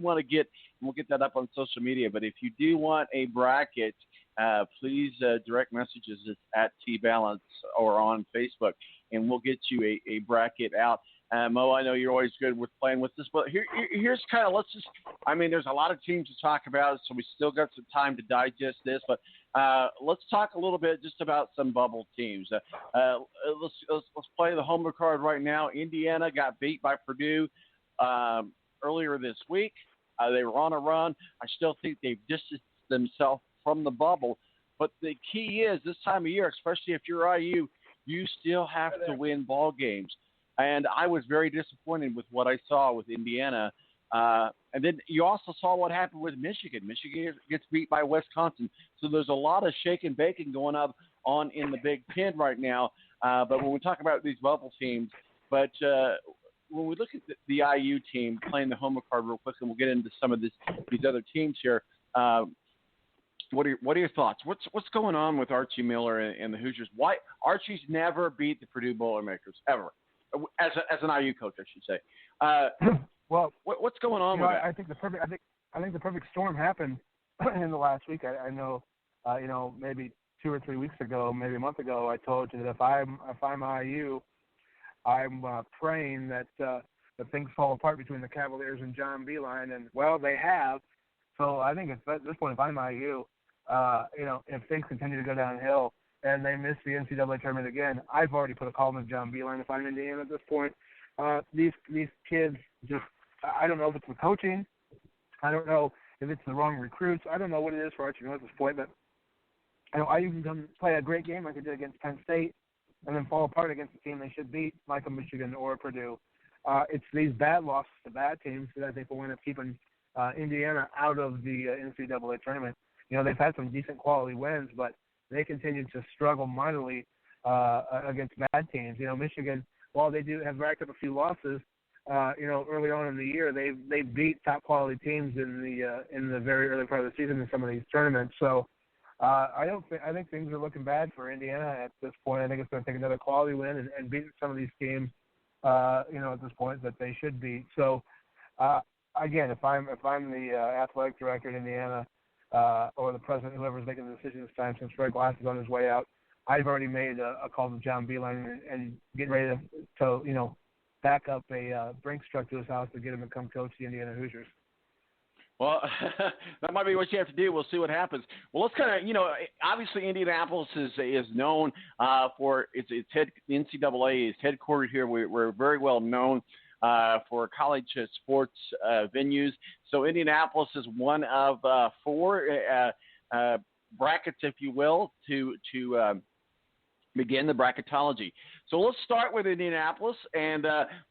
want to get, and we'll get that up on social media, but if you do want a bracket, please direct messages us at T-Balance or on Facebook, and we'll get you a bracket out. Mo, I know you're always good with playing with this, but here's kind of, there's a lot of teams to talk about, so we still got some time to digest this, but let's talk a little bit just about some bubble teams. Let's play the homer card right now. Indiana got beat by Purdue earlier this week. They were on a run. I still think they've distanced themselves from the bubble, but the key is this time of year, especially if you're IU, you still have to win ball games. And I was very disappointed with what I saw with Indiana. And then you also saw what happened with Michigan. Michigan gets beat by Wisconsin. So there's a lot of shake and baking going on in the Big Ten right now. But when we talk about these bubble teams, when we look at the IU team playing the homer card real quick, and we'll get into some of these other teams here, what are your thoughts? What's going on with Archie Miller and the Hoosiers? Why Archie's never beat the Purdue Boilermakers ever? As an IU coach, I should say. Well, what's going on with that? I think the perfect storm happened in the last week. I know, maybe 2 or 3 weeks ago, maybe a month ago, I told you that if I'm IU, I'm praying that things fall apart between the Cavaliers and John Beilein, and well, they have. So I think at this point, if I'm IU, if things continue to go downhill, and they miss the NCAA tournament again, I've already put a call to John Beilein if I'm Indiana at this point. These kids just, I don't know if it's the coaching. I don't know if it's the wrong recruits. I don't know what it is for Archie Miller at this point, but IU can come play a great game like they did against Penn State and then fall apart against a team they should beat, like a Michigan or Purdue. It's these bad losses to bad teams that I think will end up keeping Indiana out of the NCAA tournament. They've had some decent quality wins, but they continue to struggle mightily against bad teams. Michigan, while they do have racked up a few losses, early on in the year, they beat top quality teams in the very early part of the season in some of these tournaments. So I think things are looking bad for Indiana at this point. I think it's going to take another quality win and beat some of these teams, at this point that they should beat. So again, if I'm the athletic director in Indiana, or the president, whoever's making the decision this time, since Fred Glass is on his way out, I've already made a call to John Beilein and getting ready to back up a Brinks truck to his house to get him to come coach the Indiana Hoosiers. Well, that might be what you have to do. We'll see what happens. Well, let's kind of, obviously Indianapolis is known for its NCAA is headquartered here. We're very well known for college sports venues. So Indianapolis is one of 4 brackets, if you will, to begin the bracketology. So let's start with Indianapolis, and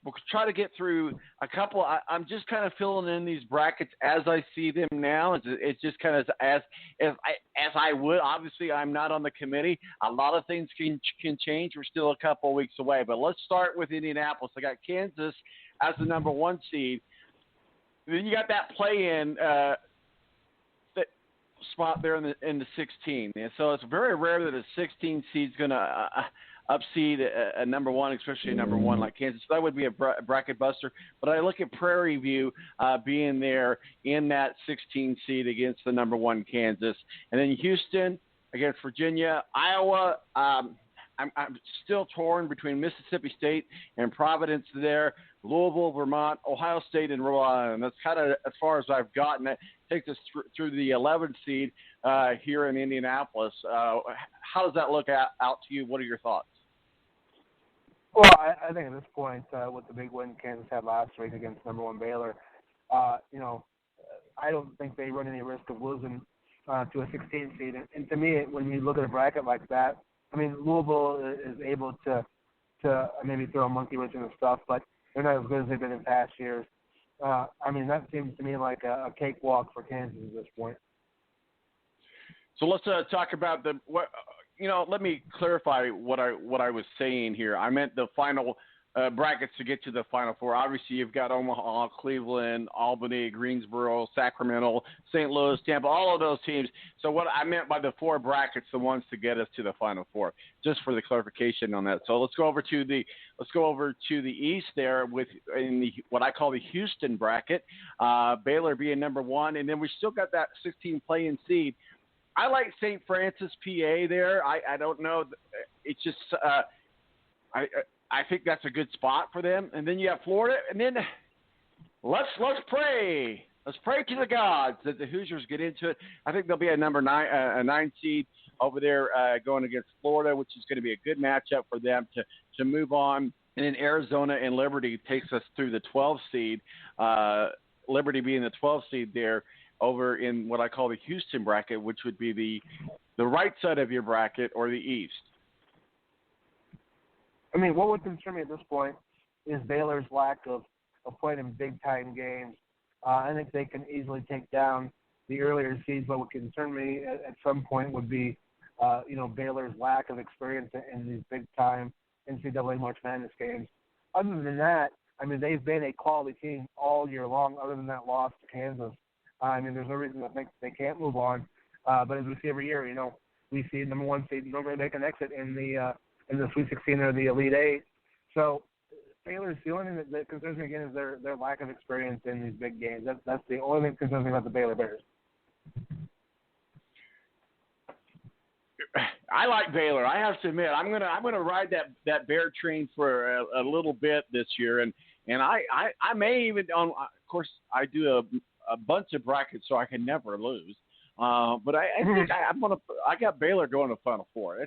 we'll try to get through a couple. I'm just kind of filling in these brackets as I see them now. It's just kind of as I would. Obviously, I'm not on the committee. A lot of things can change. We're still a couple of weeks away, but let's start with Indianapolis. I got Kansas as the number 1 seed. Then you got that play-in spot there in the 16. And so it's very rare that a 16 seed is going to upseed a number 1, especially a number 1 like Kansas. So that would be a bracket buster. But I look at Prairie View being there in that 16 seed against the number 1 Kansas. And then Houston against Virginia. Iowa, I'm still torn between Mississippi State and Providence there. Louisville, Vermont, Ohio State, and Rhode Island. That's kind of as far as I've gotten. It takes us through the 11th seed here in Indianapolis. How does that look out to you? What are your thoughts? Well, I think at this point, with the big win Kansas had last week against number 1 Baylor, I don't think they run any risk of losing to a 16 seed. And to me, when you look at a bracket like that, I mean, Louisville is able to maybe throw a monkey wrench into stuff, but they're not as good as they've been in past years. That seems to me like a cakewalk for Kansas at this point. So let's talk about let me clarify what I was saying here. I meant the final brackets to get to the Final Four. Obviously, you've got Omaha, Cleveland, Albany, Greensboro, Sacramento, St. Louis, Tampa, all of those teams. So what I meant by the 4 brackets, the ones to get us to the Final Four, just for the clarification on that. So let's go over to the East there with what I call the Houston bracket. Baylor being number 1, and then we still got that 16 play-in seed. I like St. Francis, PA there. I don't know. It's just I think that's a good spot for them. And then you have Florida. And then let's pray. Let's pray to the gods that the Hoosiers get into it. I think there'll be a number 9 seed over there going against Florida, which is going to be a good matchup for them to move on. And then Arizona and Liberty takes us through the 12 seed. Liberty being the 12 seed there over in what I call the Houston bracket, which would be the right side of your bracket or the East. I mean, what would concern me at this point is Baylor's lack of playing in big-time games. I think they can easily take down the earlier seeds. What would concern me at some point would be, Baylor's lack of experience in these big-time NCAA March Madness games. Other than that, I mean, they've been a quality team all year long, other than that loss to Kansas. I mean, there's no reason to think they can't move on. But as we see every year, we see number 1 seed normally make an exit in the Sweet 16 or the Elite 8. So Baylor's the only thing that concerns me again is their lack of experience in these big games. That's the only thing that concerns me about the Baylor Bears. I like Baylor. I have to admit, I'm gonna ride that Bear train for a little bit this year, and I may even of course I do a bunch of brackets so I can never lose. But I think I got Baylor going to Final Four.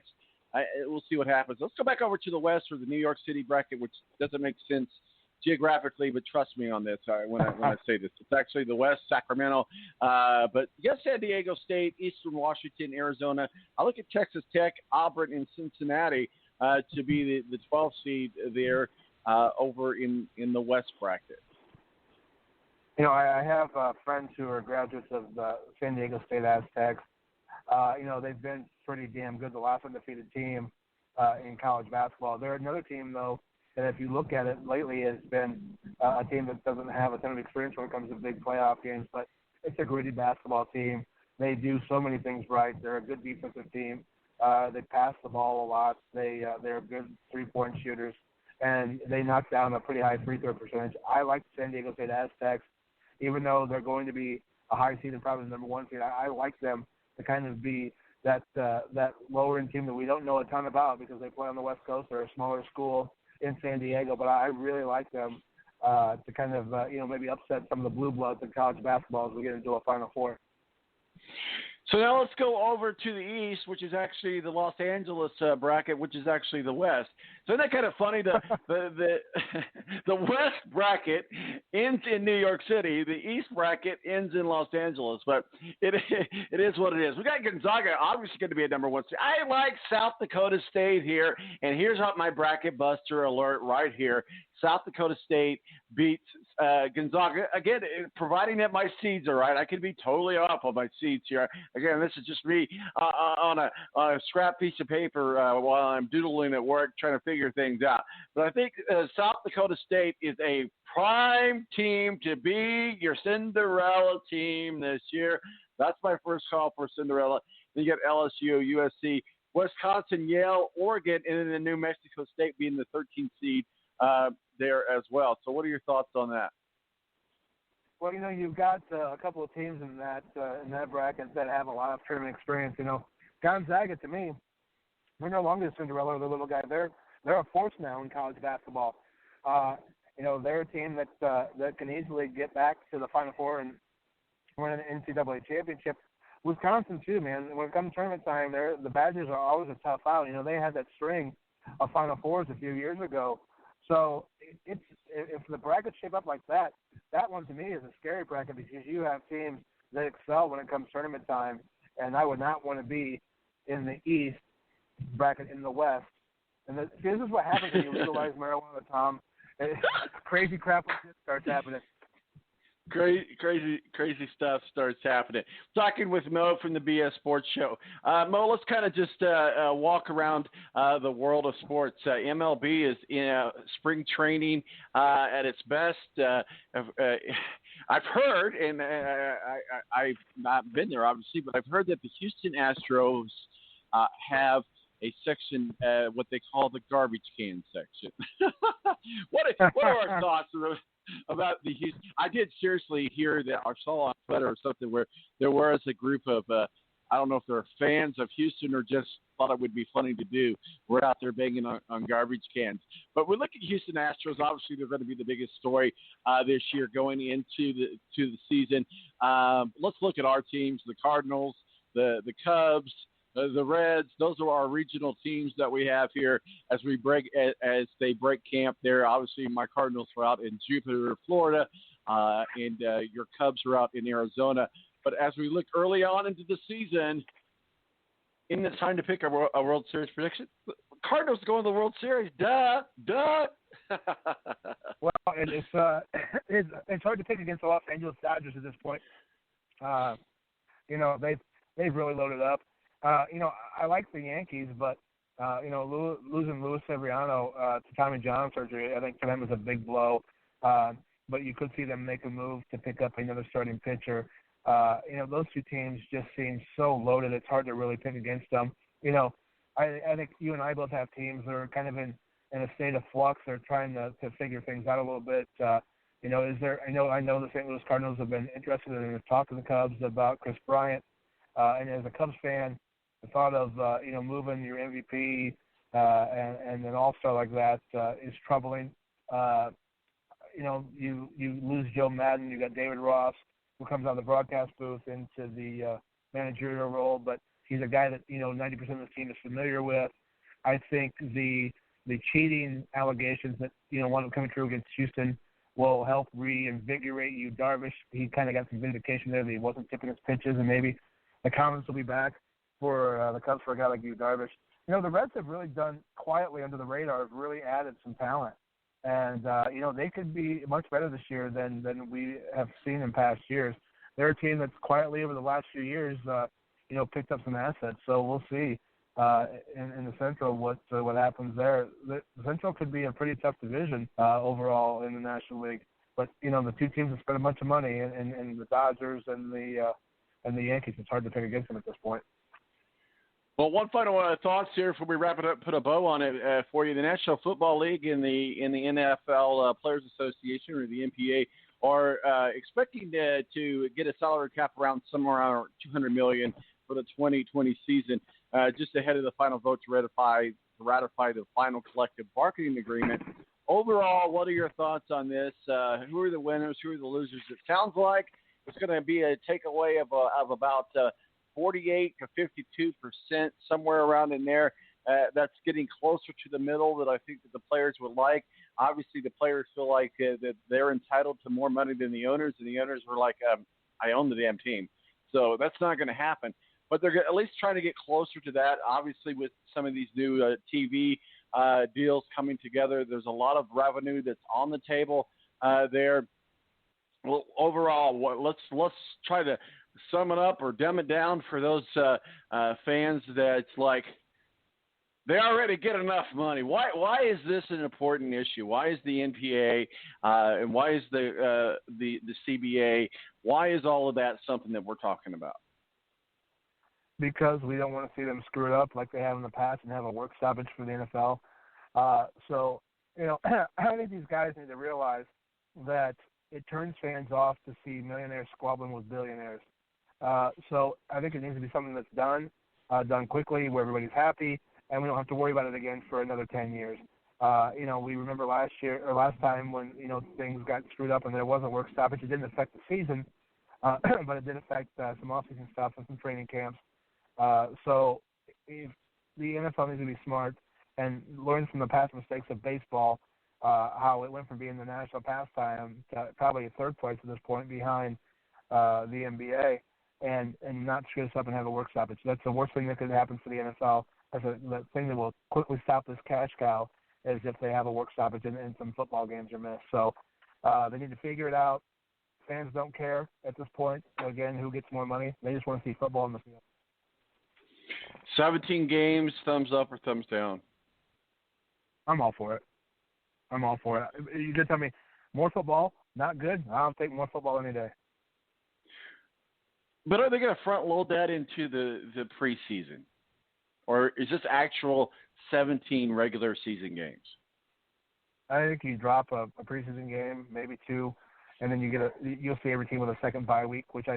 We'll see what happens. Let's go back over to the West for the New York City bracket, which doesn't make sense geographically, but trust me on this when I say this. It's actually the West, Sacramento. But yes, San Diego State, Eastern Washington, Arizona. I look at Texas Tech, Auburn, and Cincinnati to be the 12th seed there over in the West bracket. I have friends who are graduates of the San Diego State Aztecs. They've been pretty damn good, the last undefeated team in college basketball. They're another team, though, that if you look at it lately, has been a team that doesn't have a ton of experience when it comes to big playoff games, but it's a gritty basketball team. They do so many things right. They're a good defensive team. They pass the ball a lot. They're good three-point shooters, and they knock down a pretty high free throw percentage. I like the San Diego State Aztecs, even though they're going to be a high seed and probably the number 1 seed. I like them to kind of be that lower-end team that we don't know a ton about because they play on the West Coast. They're a smaller school in San Diego, but I really like them to kind of, maybe upset some of the blue bloods in college basketball as we get into a Final Four. So now let's go over to the East, which is actually the Los Angeles bracket, which is actually the West. So isn't that kind of funny? The West bracket ends in New York City. The East bracket ends in Los Angeles. But it is what it is. We got Gonzaga, obviously going to be a number 1 seed. I like South Dakota State here, and here's my bracket buster alert right here. South Dakota State beats Gonzaga. Again, providing that my seeds are right. I could be totally off on my seeds here. Again, this is just me on a scrap piece of paper while I'm doodling at work trying to figure things out. But I think South Dakota State is a prime team to be your Cinderella team this year. That's my first call for Cinderella. Then you got LSU, USC, Wisconsin, Yale, Oregon, and then New Mexico State being the 13th seed there as well. So what are your thoughts on that? Well, you've got a couple of teams in that bracket that have a lot of tournament experience. Gonzaga, to me, they're no longer Cinderella or the little guy. They're a force now in college basketball. They're a team that can easily get back to the Final Four and win an NCAA championship. Wisconsin too, man. When it comes tournament time, the Badgers are always a tough out. They had that string of Final Fours a few years ago. So if the brackets shape up like that one to me is a scary bracket because you have teams that excel when it comes tournament time, and I would not want to be in the East bracket in the West. And this is what happens when you legalize marijuana, Tom. Crazy crap like this starts happening. Crazy stuff starts happening. Talking with Mo from the BS Sports Show. Mo, let's kind of just walk around the world of sports. MLB is in spring training at its best. I've heard, and I've not been there obviously, but I've heard that the Houston Astros have a section, what they call the garbage can section. What are our thoughts about the Houston? I did seriously hear that I saw on Twitter or something where there was a group of, I don't know if they're fans of Houston or just thought it would be funny to do. We're out there banging on garbage cans. But we look at Houston Astros. Obviously, they're going to be the biggest story this year going into the season. Let's look at our teams: the Cardinals, the Cubs, the Reds. Those are our regional teams that we have here as they break camp there. Obviously, my Cardinals are out in Jupiter, Florida, and your Cubs are out in Arizona. But as we look early on into the season, isn't it time to pick a World Series prediction? Cardinals going to the World Series. Duh. Well, it's hard to pick against the Los Angeles Dodgers at this point. They've really loaded up. I like the Yankees, but losing Luis Severiano to Tommy John surgery, I think for them is a big blow. But you could see them make a move to pick up another starting pitcher. Those two teams just seem so loaded. It's hard to really pick against them. I think you and I both have teams that are kind of in a state of flux. They're trying to figure things out a little bit. I know the St. Louis Cardinals have been interested in talk to the Cubs about Chris Bryant. And as a Cubs fan, the thought of moving your MVP and an all-star like that is troubling. You lose Joe Madden, you got David Ross, who comes out of the broadcast booth into the managerial role, but he's a guy that 90% of the team is familiar with. I think the cheating allegations that wound up coming true against Houston will help reinvigorate you. Darvish, he kind of got some vindication there that he wasn't tipping his pitches, and maybe the comments will be back for the Cubs for a guy like you, Darvish. The Reds have really done quietly under the radar, have really added some talent. And, they could be much better this year than we have seen in past years. They're a team that's quietly over the last few years, picked up some assets. So we'll see in the Central what happens there. The Central could be a pretty tough division overall in the National League. But, the two teams have spent a bunch of money, and the Dodgers and the Yankees, it's hard to pick against them at this point. Well, one final thoughts here before we wrap it up, put a bow on it for you. The National Football League and the NFL Players Association, or the NPA, are expecting to get a salary cap around somewhere around $200 million for the 2020 season, just ahead of the final vote to ratify the final collective bargaining agreement. Overall, what are your thoughts on this? Who are the winners? Who are the losers? It sounds like it's going to be a takeaway of about 48 to 52%, somewhere around in there. That's getting closer to the middle that I think that the players would like. Obviously, the players feel like that they're entitled to more money than the owners, and the owners were like, I own the damn team. So that's not going to happen. But they're at least trying to get closer to that. Obviously, with some of these new TV deals coming together, there's a lot of revenue that's on the table there. Well, overall, let's try to sum it up or dumb it down for those fans that's like they already get enough money. Why is this an important issue? Why is the NPA and why is the CBA? Why is all of that something that we're talking about? Because we don't want to see them screw it up like they have in the past and have a work stoppage for the NFL. I think these guys need to realize that it turns fans off to see millionaires squabbling with billionaires. So I think it needs to be something that's done quickly where everybody's happy, and we don't have to worry about it again for another 10 years. We remember last time when, things got screwed up and there was a work stoppage. It didn't affect the season, but it did affect some off-season stuff and some training camps. So if the NFL needs to be smart and learn from the past mistakes of baseball, how it went from being the national pastime to probably third place at this point behind the NBA, and not screw this up and have a work stoppage. That's the worst thing that could happen for the NFL. That's the thing that will quickly stop this cash cow is if they have a work stoppage and some football games are missed. So they need to figure it out, fans don't care at this point. Again, who gets more money? They just want to see football in the field. 17 games, thumbs up or thumbs down? I'm all for it. You could tell me more football, not good. I'll take more football any day. But are they going to front load that into the preseason? Or is this actual 17 regular season games? I think you drop a preseason game, maybe two, and then you'll see every team with a second bye week, which I